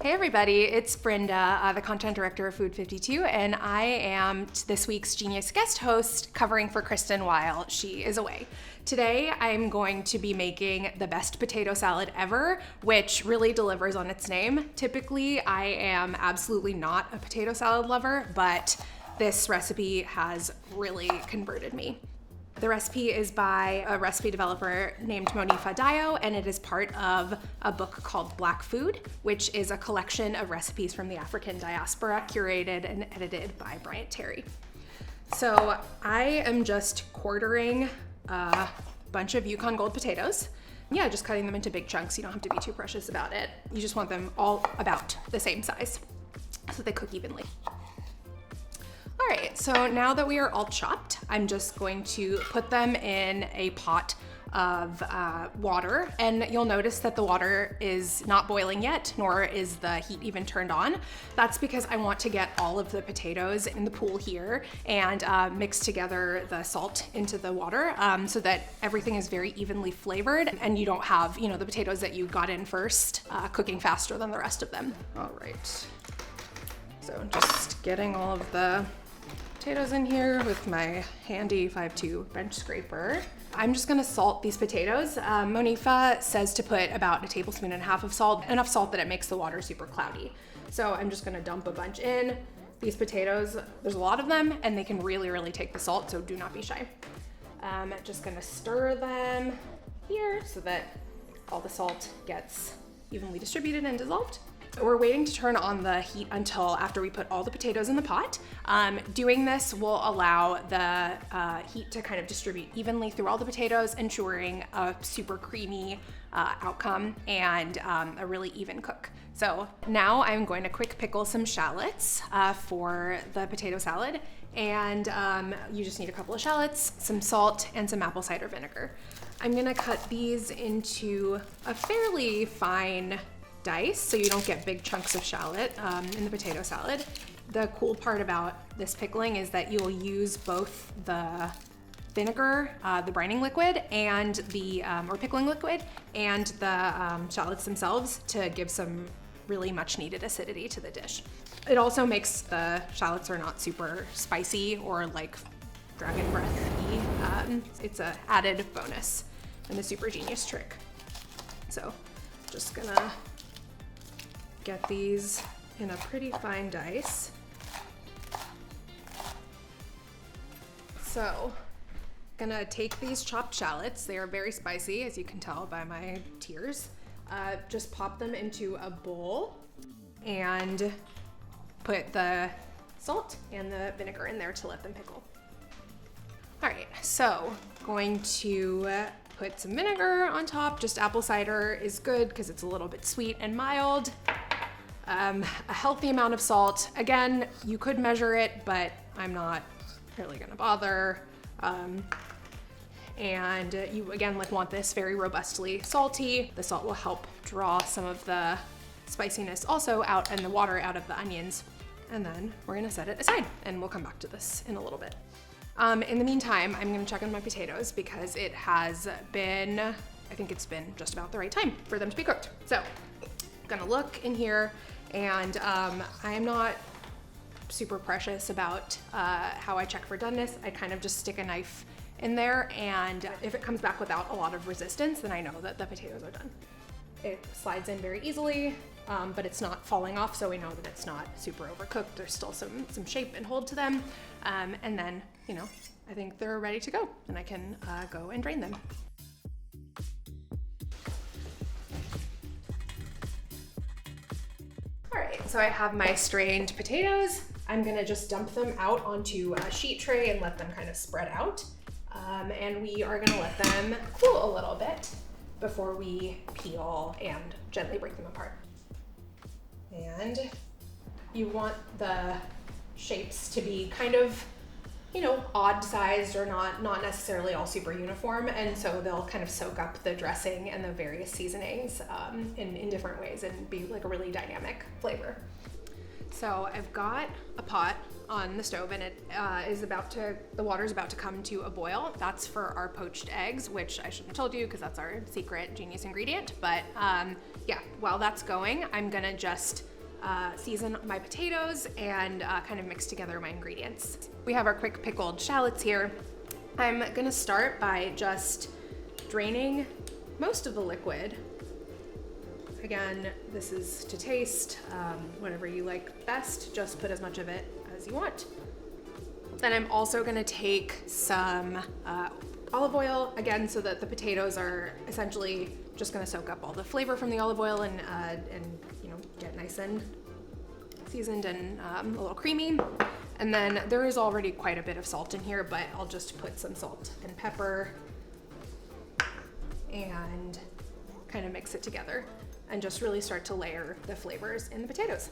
Hey everybody, it's Brenda, the content director of Food 52, and I am this week's Genius guest host covering for Kristen while she is away. Today I'm going to be making the best potato salad ever, which really delivers on its name. Typically, I am absolutely not a potato salad lover, but this recipe has really converted me. The recipe is by a recipe developer named Monifa Dio, and it is part of a book called Black Food, which is a collection of recipes from the African diaspora, curated and edited by Bryant Terry. So I am just quartering a bunch of Yukon Gold potatoes. Yeah, just cutting them into big chunks. You don't have to be too precious about it. You just want them all about the same size so they cook evenly. All right, so now that we are all chopped, I'm just going to put them in a pot of water, and you'll notice that the water is not boiling yet, nor is the heat even turned on. That's because I want to get all of the potatoes in the pool here and mix together the salt into the water so that everything is very evenly flavored and you don't have, the potatoes that you got in first cooking faster than the rest of them. All right, so just getting all of the potatoes in here with my handy 5.2 bench scraper. I'm just gonna salt these potatoes. Monifa says to put about 1.5 tablespoons of salt, enough salt that it makes the water super cloudy. So I'm just gonna dump a bunch in. These potatoes, there's a lot of them and they can really take the salt, so do not be shy. Just gonna stir them here so that all the salt gets evenly distributed and dissolved. We're waiting to turn on the heat until after we put all the potatoes in the pot. Doing this will allow the heat to kind of distribute evenly through all the potatoes, ensuring a super creamy outcome and a really even cook. So now I'm going to quick pickle some shallots for the potato salad. And you just need a couple of shallots, some salt, and some apple cider vinegar. I'm gonna cut these into a fairly fine dice so you don't get big chunks of shallot in the potato salad. The cool part about this pickling is that you'll use both the vinegar, the brining liquid, and the or pickling liquid, and the shallots themselves to give some really much needed acidity to the dish. It also makes the shallots are not super spicy or like dragon breath-y. It's an added bonus and a super genius trick. So just gonna get these in a pretty fine dice. So, gonna take these chopped shallots. They are very spicy, as you can tell by my tears. Just pop them into a bowl and put the salt and the vinegar in there to let them pickle. All right, so going to put some vinegar on top. Just apple cider is good because it's a little bit sweet and mild. A healthy amount of salt. Again, you could measure it, but I'm not really gonna bother. And you again want this very robustly salty. The salt will help draw some of the spiciness also out and the water out of the onions. And then we're gonna set it aside and we'll come back to this in a little bit. In the meantime, I'm gonna check on my potatoes because it has been, I think it's been just about the right time for them to be cooked. So I'm gonna look in here, and I am not super precious about how I check for doneness. I kind of just stick a knife in there, and if it comes back without a lot of resistance, then I know that the potatoes are done. It slides in very easily, but it's not falling off, so we know that it's not super overcooked. There's still some shape and hold to them, and then, I think they're ready to go, and I can go and drain them. All right, so I have my strained potatoes. I'm gonna just dump them out onto a sheet tray and let them kind of spread out. And we are gonna let them cool a little bit before we peel and gently break them apart. And you want the shapes to be kind of, odd sized or not necessarily all super uniform. And so they'll kind of soak up the dressing and the various seasonings in different ways and be like a really dynamic flavor. So I've got a pot on the stove, and the water is about to come to a boil. That's for our poached eggs, which I shouldn't have told you because that's our secret genius ingredient. But yeah, while that's going, I'm gonna just season my potatoes and kind of mix together my ingredients. We have our quick pickled shallots here. I'm gonna start by just draining most of the liquid. Again, this is to taste, whatever you like best, just put as much of it as you want. Then I'm also gonna take some olive oil, again, so that the potatoes are essentially just gonna soak up all the flavor from the olive oil and get nice and seasoned and a little creamy. And then there is already quite a bit of salt in here, but I'll just put some salt and pepper and kind of mix it together and just really start to layer the flavors in the potatoes.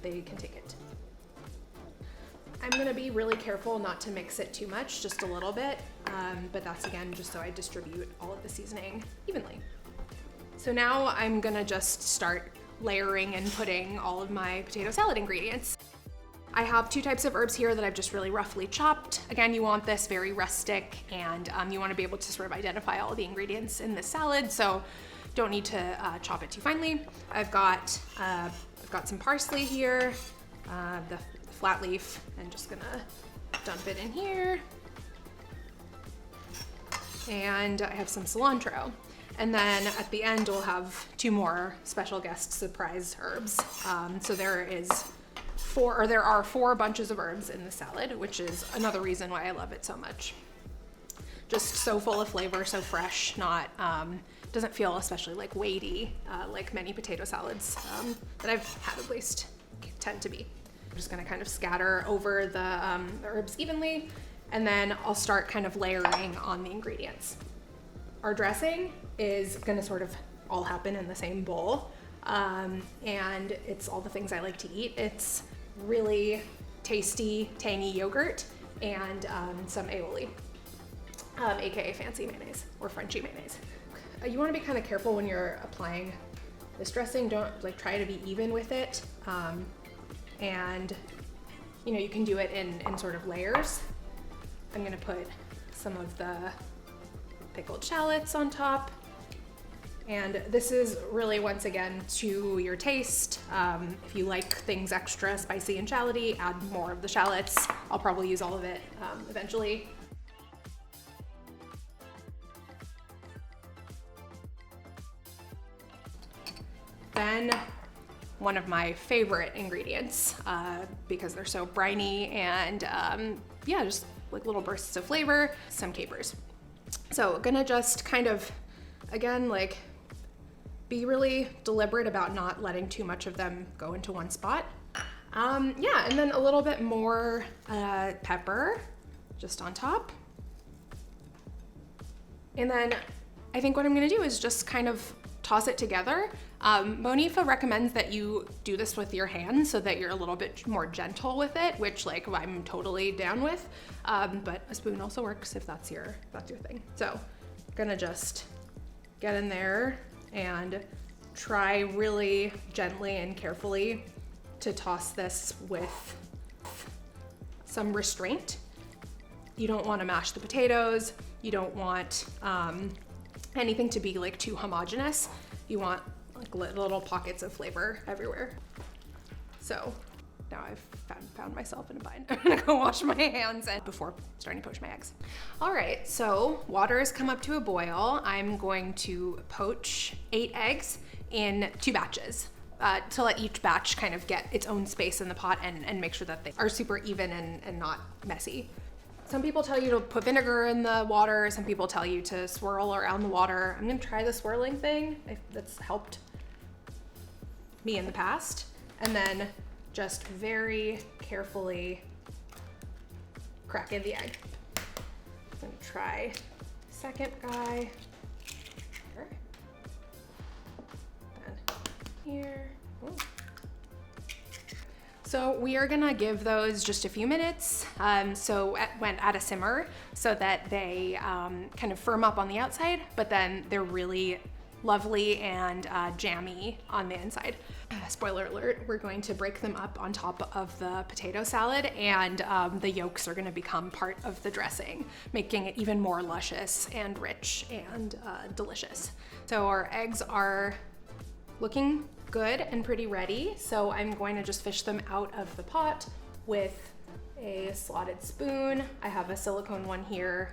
They can take it. I'm gonna be really careful not to mix it too much, just a little bit, but that's again just so I distribute all of the seasoning evenly. So now I'm gonna just start layering and putting all of my potato salad ingredients. I have 2 types of herbs here that I've just really roughly chopped. Again, you want this very rustic, and you want to be able to sort of identify all the ingredients in this salad, so don't need to chop it too finely. I've got some parsley here, the flat leaf, and just gonna dump it in here. And I have some cilantro. And then at the end, we'll have 2 more special guest surprise herbs. So there are 4 bunches of herbs in the salad, which is another reason why I love it so much. Just so full of flavor, so fresh, doesn't feel especially like weighty, like many potato salads that I've had at least tend to be. I'm just gonna kind of scatter over the herbs evenly, and then I'll start kind of layering on the ingredients. Our dressing is gonna sort of all happen in the same bowl, and it's all the things I like to eat. It's really tasty, tangy yogurt and some aioli, aka fancy mayonnaise or Frenchy mayonnaise. You want to be kind of careful when you're applying this dressing. Don't try to be even with it, and you can do it in sort of layers. I'm gonna put some of the pickled shallots on top. And this is really, once again, to your taste. If you like things extra spicy and shalloty, add more of the shallots. I'll probably use all of it eventually. Then one of my favorite ingredients, because they're so briny and yeah, just like little bursts of flavor, some capers. So gonna just kind of, again, like be really deliberate about not letting too much of them go into one spot. Yeah, and then a little bit more pepper just on top. And then I think what I'm gonna do is just kind of toss it together. Monifa recommends that you do this with your hands so that you're a little bit more gentle with it, which I'm totally down with. But a spoon also works if that's your thing. So gonna just get in there and try really gently and carefully to toss this with some restraint. You don't want to mash the potatoes. You don't want anything to be too homogeneous. You want little pockets of flavor everywhere. So now I've found myself in a bind. I'm gonna go wash my hands before starting to poach my eggs. All right, so water has come up to a boil. I'm going to poach 8 eggs in 2 batches to let each batch kind of get its own space in the pot and make sure that they are super even and not messy. Some people tell you to put vinegar in the water. Some people tell you to swirl around the water. I'm gonna try the swirling thing. That's helped me in the past. And then just very carefully crack in the egg. I'm gonna try second guy. Here. Then here. Ooh. So we are gonna give those just a few minutes, at a simmer, so that they kind of firm up on the outside, but then they're really lovely and jammy on the inside. spoiler alert, we're going to break them up on top of the potato salad, and the yolks are gonna become part of the dressing, making it even more luscious and rich and delicious. So our eggs are looking good and pretty ready. So I'm going to just fish them out of the pot with a slotted spoon. I have a silicone one here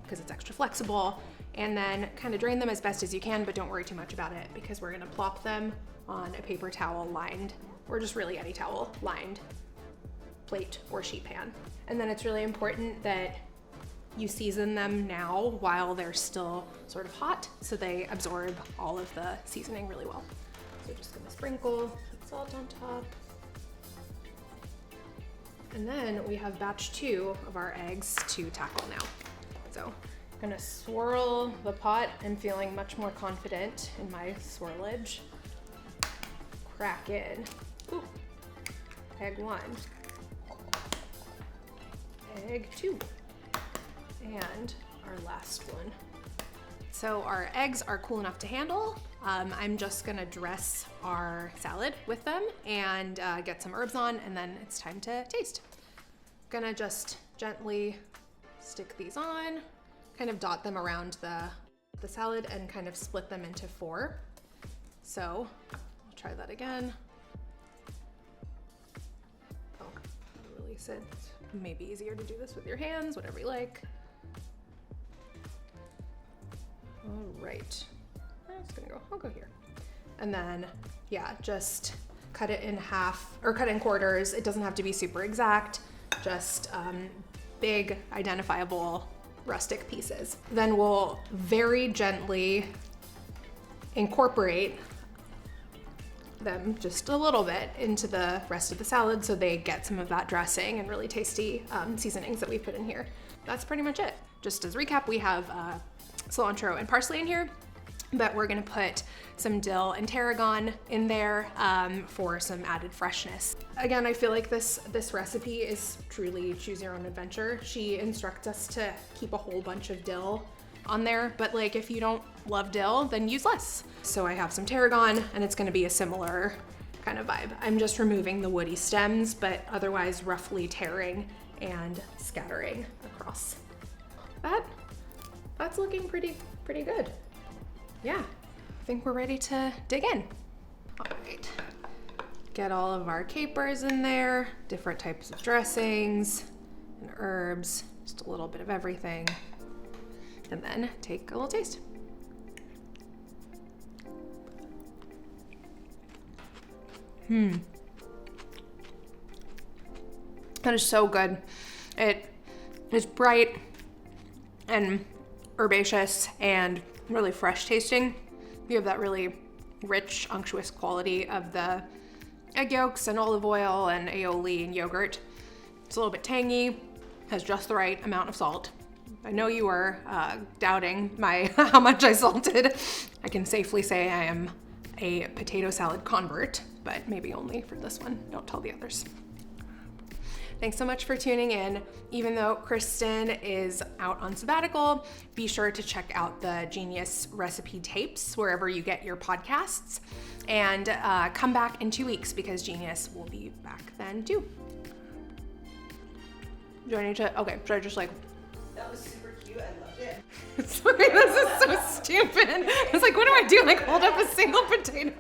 because it's extra flexible, and then kind of drain them as best as you can, but don't worry too much about it because we're gonna plop them on a paper towel lined, or just really any towel lined plate or sheet pan. And then it's really important that you season them now while they're still sort of hot so they absorb all of the seasoning really well. So just gonna sprinkle salt on top. And then we have batch 2 of our eggs to tackle now. So I'm gonna swirl the pot and feeling much more confident in my swirlage. Crack in. Ooh. Egg 1. Egg 2. And our last one. So our eggs are cool enough to handle. I'm just gonna dress our salad with them and get some herbs on, and then it's time to taste. Gonna just gently stick these on, kind of dot them around the salad and kind of split them into 4. So I'll try that again. Oh, I really said maybe easier to do this with your hands, whatever you like. All right, I'll go here. And then, yeah, just cut it in half, or cut in quarters. It doesn't have to be super exact, just big, identifiable, rustic pieces. Then we'll very gently incorporate them just a little bit into the rest of the salad so they get some of that dressing and really tasty seasonings that we put in here. That's pretty much it. Just as a recap, we have cilantro and parsley in here, but we're gonna put some dill and tarragon in there for some added freshness. Again, I feel like this recipe is truly choose your own adventure. She instructs us to keep a whole bunch of dill on there, but like if you don't love dill, then use less. So I have some tarragon, and it's gonna be a similar kind of vibe. I'm just removing the woody stems, but otherwise roughly tearing and scattering across. That's looking pretty good. Yeah, I think we're ready to dig in. All right, get all of our capers in there, different types of dressings and herbs, just a little bit of everything. And then take a little taste. That is so good. It is bright and herbaceous and really fresh tasting. You have that really rich, unctuous quality of the egg yolks and olive oil and aioli and yogurt. It's a little bit tangy, has just the right amount of salt. I know you were doubting how much I salted. I can safely say I am a potato salad convert, but maybe only for this one. Don't tell the others. Thanks so much for tuning in. Even though Kristen is out on sabbatical, be sure to check out the Genius recipe tapes wherever you get your podcasts, and come back in 2 weeks because Genius will be back then too. Do I need to, okay, should I just like... That was super cute, I loved it. Sorry, this is so stupid. I was like, what do I do? Like hold up a single potato?